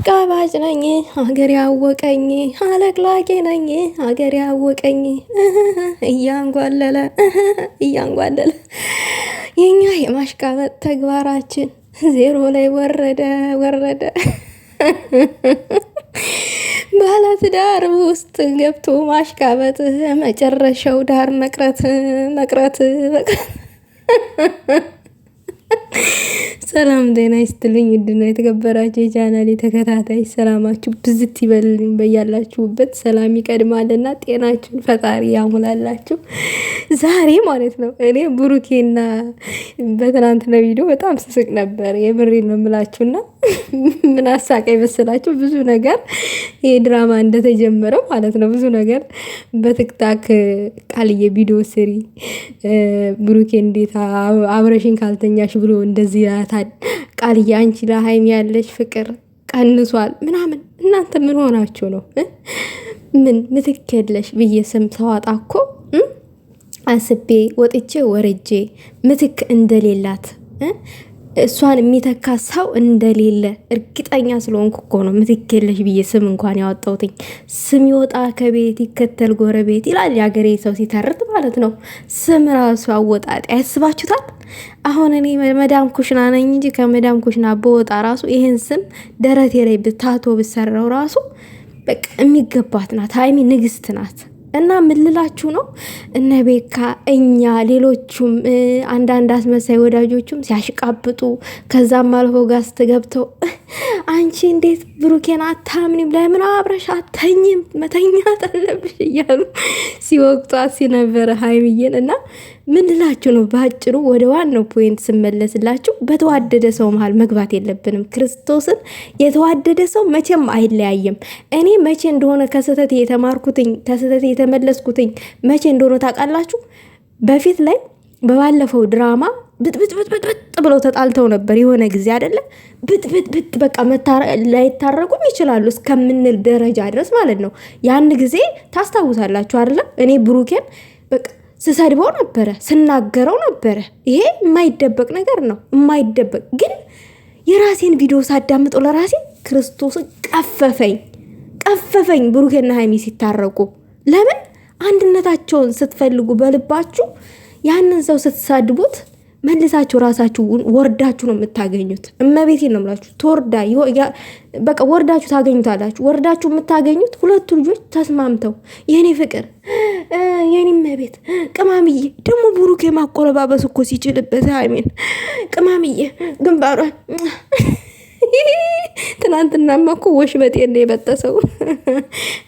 አሽቃባጭ ነኝ ሀገር ያወቀኝ፣ አለቅላቂ ነኝ ሀገር ያወቀኝ። እያንጓለለ የኛ የማሽቃበጥ ተግባራችን ዜሮ ላይ ወረደ። ባለትዳር ውስጥ ገብቶ ማሽቃበጥ መጨረሻው ዳር መቅረት። ሰላም ጤና ይስጥልኝ። ውድና የተከበራችሁ የቻናሌ ተከታታይ ሰላማችሁ ብዝት ይበልልኝ። በያላችሁበት ሰላም ይቀድማልና ጤናችሁን ፈጣሪ ያሙላላችሁ። ዛሬ ማለት ነው እኔ ብሩኬና በትናንትና ቪዲዮ በጣም ስስቅ ነበር። የምሬን ነው የምላችሁና ምን አሳቀ ይመስላችሁ? ብዙ ነገር ይሄ ድራማ እንደተጀመረው ማለት ነው። ብዙ ነገር በቲክታክ ቃልዬ ቪዲዮ ስሪ ብሩኬ እንዴት አብረሽኝ ካልተኛሽ ብሎ እንደዚህ ያታል። ቃልዬ አንቺ ለሀይሚ ያለሽ ፍቅር ቀንሷል ምናምን። እናንተ ምን ሆናችሁ ነው? ምን ምትክ የለሽ ብዬ ስም ተዋጣ እኮ አስቤ ወጥቼ ወረጄ ምትክ እንደሌላት እሷን የሚተካ ሰው እንደሌለ እርግጠኛ ስለሆንኩ እኮ ነው ምትክ የለሽ ብዬ ስም እንኳን ያወጣሁትኝ። ስም ይወጣ ከቤት ይከተል ጎረቤት ይላል የሀገሬ ሰው ሲተርት ማለት ነው። ስም ራሱ አወጣጥ ያስባችሁታል? አሁን እኔ መዳም ኩሽና ነኝ እንጂ ከመዳም ኩሽና በወጣ ራሱ ይሄን ስም ደረቴ ላይ ብታቶ ብሰራው ራሱ በቃ የሚገባት ናት። ሀይሚ ንግስት ናት። እና ምልላችሁ ነው እነ ቤካ እኛ ሌሎቹም አንዳንድ አስመሳይ ወዳጆቹም ሲያሽቃብጡ ከዛም አልፎ ጋስት ገብተው አንቺ እንዴት ብሩኬን አታምኒም? ለምን አብረሽ አተኝም? መተኛት አለብሽ እያሉ ሲወቅጧት ሲነበረ ሀይሚዬን። እና ምንላችሁ ነው በአጭሩ ወደ ዋናው ፖይንት ስመለስላችሁ፣ በተዋደደ ሰው መሀል መግባት የለብንም። ክርስቶስን የተዋደደ ሰው መቼም አይለያየም። እኔ መቼ እንደሆነ ከስህተት የተማርኩትኝ ከስህተት የተመለስኩትኝ መቼ እንደሆነ ታውቃላችሁ? በፊት ላይ በባለፈው ድራማ ብጥብጥ ብለው ተጣልተው ነበር የሆነ ጊዜ አይደለ? ብጥብጥ በቃ ላይታረቁም ይችላሉ እስከምንል ደረጃ ድረስ ማለት ነው። ያን ጊዜ ታስታውሳላችሁ አይደለ? እኔ ብሩኬን በቃ ስሰድበው ነበረ፣ ስናገረው ነበረ። ይሄ የማይደበቅ ነገር ነው። የማይደበቅ ግን የራሴን ቪዲዮ ሳዳምጠው ለራሴ ክርስቶስን ቀፈፈኝ። ብሩኬና ሀይሚ ሲታረቁ ለምን አንድነታቸውን ስትፈልጉ በልባችሁ ያንን ሰው ስትሳድቡት መልሳችሁ ራሳችሁ ወርዳችሁ ነው የምታገኙት። እመቤቴን ነው የምላችሁ። በቃ ወርዳችሁ ታገኙታላችሁ። ወርዳችሁ የምታገኙት ሁለቱ ልጆች ተስማምተው የኔ ፍቅር የኔ እመቤት ቅማምዬ። ደግሞ ብሩኬ ማቆለባበስ እኮ ሲችልበት ሀይሜን ቅማምዬ ግንባሯን ትናንትናማ እኮ ወሽበጤን ነው የበጠሰው።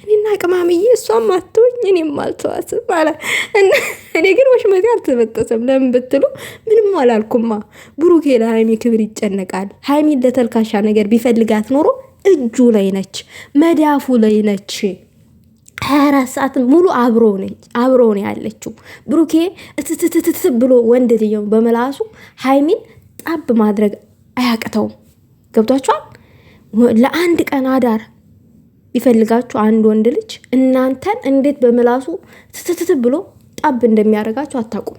እኔና ቅማምዬ እሷም አትወኝ እኔም አልተዋትም ማለት እና እኔ ግን ወሽመጤ አልተበጠሰም። ለምን ብትሉ ምንም አላልኩማ። ብሩኬ ለሀይሚ ክብር ይጨነቃል። ሀይሚን ለተልካሻ ነገር ቢፈልጋት ኖሮ እጁ ላይ ነች፣ መዳፉ ላይ ነች። 24 ሰዓት ሙሉ አብሮ ነው ያለችው። ብሩኬ እትትትት ብሎ ወንድ ልየው በመላሱ ሀይሚን ጣብ ማድረግ አያቅተውም። ገብቷችኋል? ለአንድ ቀን አዳር ቢፈልጋችሁ አንድ ወንድ ልጅ እናንተን እንዴት በመላሱ ትትትት ብሎ ጣብ እንደሚያደርጋችሁ አታውቁም።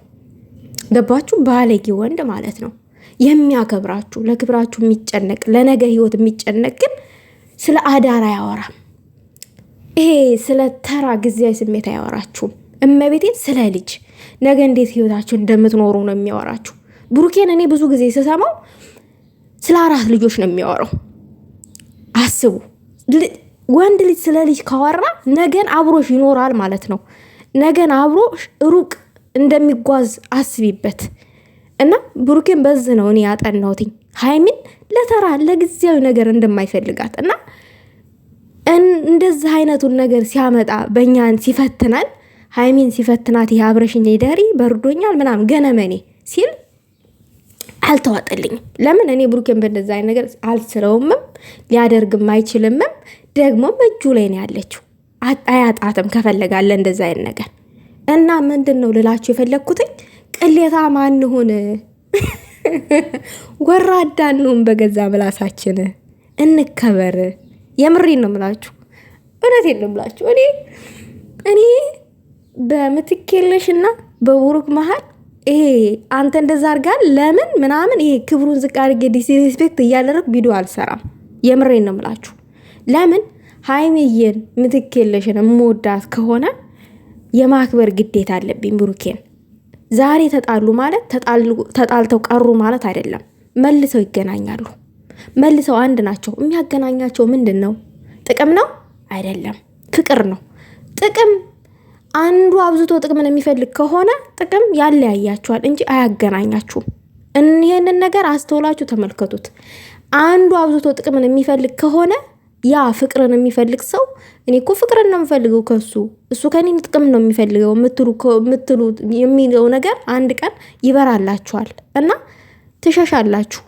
ገባችሁ? ባለጌ ወንድ ማለት ነው። የሚያከብራችሁ ለክብራችሁ የሚጨነቅ ለነገ ህይወት የሚጨነቅ ግን ስለ አዳር አያወራም። ይሄ ስለ ተራ ጊዜያዊ ስሜት አያወራችሁም። እመቤቴን ስለ ልጅ ነገ እንዴት ህይወታችሁ እንደምትኖሩ ነው የሚያወራችሁ። ብሩኬን እኔ ብዙ ጊዜ ስሰማው ስለ 4 ልጆች ነው የሚያወራው። አስቡ፣ ወንድ ልጅ ስለ ልጅ ካወራ ነገን አብሮሽ ይኖራል ማለት ነው። ነገን አብሮሽ ሩቅ እንደሚጓዝ አስቢበት። እና ብሩኬን በዚህ ነው እኔ ያጠናሁትኝ ሀይሚን ለተራ ለጊዜያዊ ነገር እንደማይፈልጋት እና እንደዚህ አይነቱን ነገር ሲያመጣ በእኛን ሲፈትናል። ሀይሚን ሲፈትናት ይሄ አብረሽኝ ደሪ በርዶኛል ምናምን ገነመኔ ሲል አልተዋጠልኝም። ለምን እኔ ብሩኬን በእንደዛ አይነት ነገር አልስለውምም፣ ሊያደርግም አይችልምም። ደግሞ እጁ ላይ ነው ያለችው፣ አያጣትም ከፈለጋለ እንደዛ አይነት ነገር። እና ምንድን ነው ልላችሁ የፈለግኩትኝ ቅሌታ ማንሁን ጎራዳ እንሁን፣ በገዛ ምላሳችን እንከበር። የምሬን ነው ምላችሁ፣ እውነቴን ነው ምላችሁ። እኔ በምትኬለሽና በቡሩክ መሀል ይሄ አንተ እንደዛ አድርጋል ለምን ምናምን ይሄ ክብሩን ዝቅ አድርጌ ዲስሪስፔክት እያደረግ ቪዲዮ አልሰራም። የምሬን ነው የምላችሁ። ለምን ሀይሚዬን ምትክ የለሽን እምወዳት ከሆነ የማክበር ግዴታ አለብኝ ብሩኬን። ዛሬ ተጣሉ ማለት ተጣልተው ቀሩ ማለት አይደለም። መልሰው ይገናኛሉ። መልሰው አንድ ናቸው። የሚያገናኛቸው ምንድን ነው? ጥቅም ነው አይደለም፣ ፍቅር ነው። ጥቅም አንዱ አብዝቶ ጥቅምን የሚፈልግ ከሆነ ጥቅም ያለያያችኋል እንጂ አያገናኛችሁም። ይህንን ነገር አስተውላችሁ ተመልከቱት። አንዱ አብዝቶ ጥቅምን የሚፈልግ ከሆነ ያ ፍቅርን የሚፈልግ ሰው እኔ እኮ ፍቅርን ነው የምፈልገው ከሱ እሱ ከኔ ጥቅም ነው የሚፈልገው የምትሉ የሚለው ነገር አንድ ቀን ይበራላችኋል እና ትሸሻላችሁ።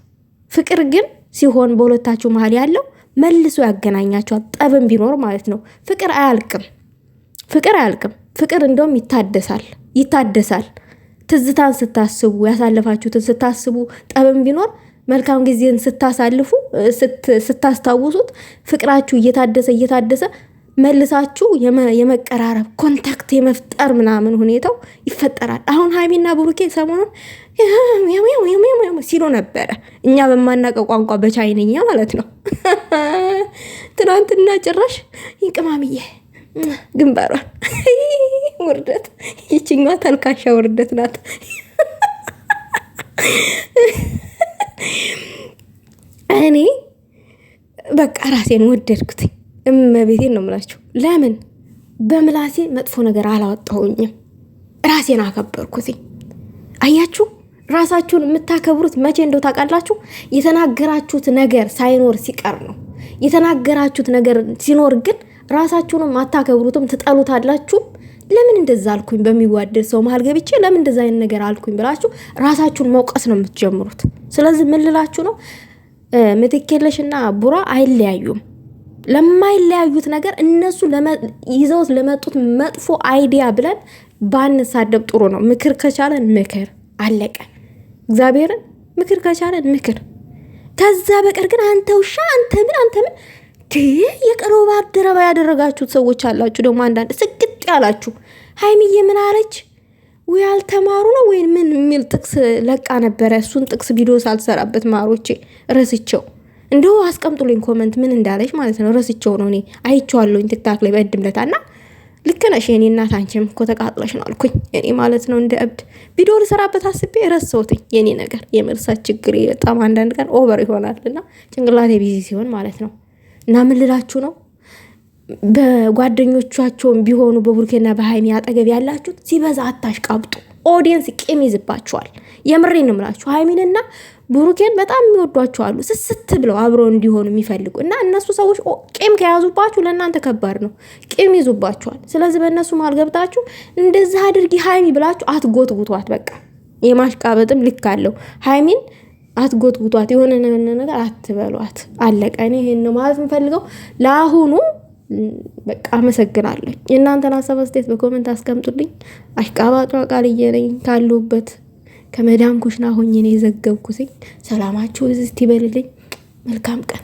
ፍቅር ግን ሲሆን በሁለታችሁ መሀል ያለው መልሶ ያገናኛችኋል። ጠብም ቢኖር ማለት ነው። ፍቅር አያልቅም። ፍቅር እንደውም ይታደሳል። ትዝታን ስታስቡ፣ ያሳለፋችሁትን ስታስቡ፣ ጠብም ቢኖር መልካም ጊዜን ስታስታውሱት ፍቅራችሁ እየታደሰ መልሳችሁ የመቀራረብ ኮንታክት የመፍጠር ምናምን ሁኔታው ይፈጠራል። አሁን ሀይሚና ብሩኬ ሰሞኑን ሲሉ ነበረ፣ እኛ በማናውቀው ቋንቋ በቻይነኛ ማለት ነው። ትናንትና ጭራሽ ይቅማምዬ ግንባሯን ውርደት፣ ይችኛዋ ተልካሻ ውርደት ናት። እኔ በቃ ራሴን ወደድኩት። እመቤቴን ነው የምላችሁ። ለምን በምላሴ መጥፎ ነገር አላወጣሁኝም፣ ራሴን አከበርኩት። አያችሁ፣ ራሳችሁን የምታከብሩት መቼ እንደው ታውቃላችሁ? የተናገራችሁት ነገር ሳይኖር ሲቀር ነው። የተናገራችሁት ነገር ሲኖር ግን ራሳችሁንም አታከብሩትም፣ ትጠሉታላችሁ። ለምን እንደዛ አልኩኝ፣ በሚዋደድ ሰው መሀል ገብቼ ለምን እንደዛ አይነት ነገር አልኩኝ ብላችሁ ራሳችሁን መውቀስ ነው የምትጀምሩት። ስለዚህ ምን ልላችሁ ነው? ምትክ የለሽና ቡራ አይለያዩም። ለማይለያዩት ነገር እነሱ ይዘውት ለመጡት መጥፎ አይዲያ ብለን ባንሳደብ ጥሩ ነው። ምክር ከቻለን ምክር፣ አለቀ። እግዚአብሔርን ምክር ከቻለን ምክር። ከዛ በቀር ግን አንተ ውሻ፣ አንተ ምን የቀረው ባደረባ ያደረጋችሁት ሰዎች አላችሁ። ደግሞ አንዳንድ ስግጥ ያላችሁ ሀይሚዬ ምን አለች? ወይ አልተማሩ ነው ወይ ምን የሚል ጥቅስ ለቃ ነበረ። እሱን ጥቅስ ቪዲዮ ሳልሰራበት ማሮቼ ረስቸው። እንደው አስቀምጡልኝ ኮመንት ምን እንዳለች ማለት ነው። ረስቸው ነው። እኔ አይቼዋለሁኝ ቲክታክ ላይ በእድምለታና ልክ ነሽ የኔ እናት፣ አንቺም እኮ ተቃጥለሽ ነው አልኩኝ። እኔ ማለት ነው እንደ እብድ ቪዲዮ ልሰራበት አስቤ ረሳሁትኝ። የኔ ነገር የመርሳት ችግር በጣም አንዳንድ ቀን ኦቨር ይሆናልና ጭንቅላቴ ቢዚ ሲሆን ማለት ነው። እና ምን ልላችሁ ነው? በጓደኞቻቸውም ቢሆኑ በቡሩኬና በሀይሚ አጠገብ ያላችሁት ሲበዛ አታሽቃብጡ። ኦዲየንስ ቂም ይዝባቸዋል። የምሬን ነው የምላችሁ። ሀይሚንና ቡሩኬን በጣም የሚወዷቸው አሉ፣ ስስት ብለው አብረው እንዲሆኑ የሚፈልጉ እና እነሱ ሰዎች ቂም ከያዙባችሁ ለእናንተ ከባድ ነው። ቂም ይዙባችኋል። ስለዚህ በእነሱ መሀል ገብታችሁ እንደዛ አድርጊ ሀይሚ ብላችሁ አትጎትጉቷት። በቃ የማሽቃበጥም ልክ አለው። ሀይሚን አትጎትጉቷት፣ የሆነ ነገር አትበሏት። አለቀ። እኔ ይሄን ነው ማለት የምፈልገው ለአሁኑ። በቃ አመሰግናለሁ። የእናንተን ሀሳብ አስተያየት በኮሜንት አስቀምጡልኝ። አሽቃባጯ ቃልዬ ነኝ ካሉበት ከመዳም ኩሽና ሆኜ ነው የዘገብኩትኝ። ሰላማችሁ እዚህ ይበልልኝ። መልካም ቀን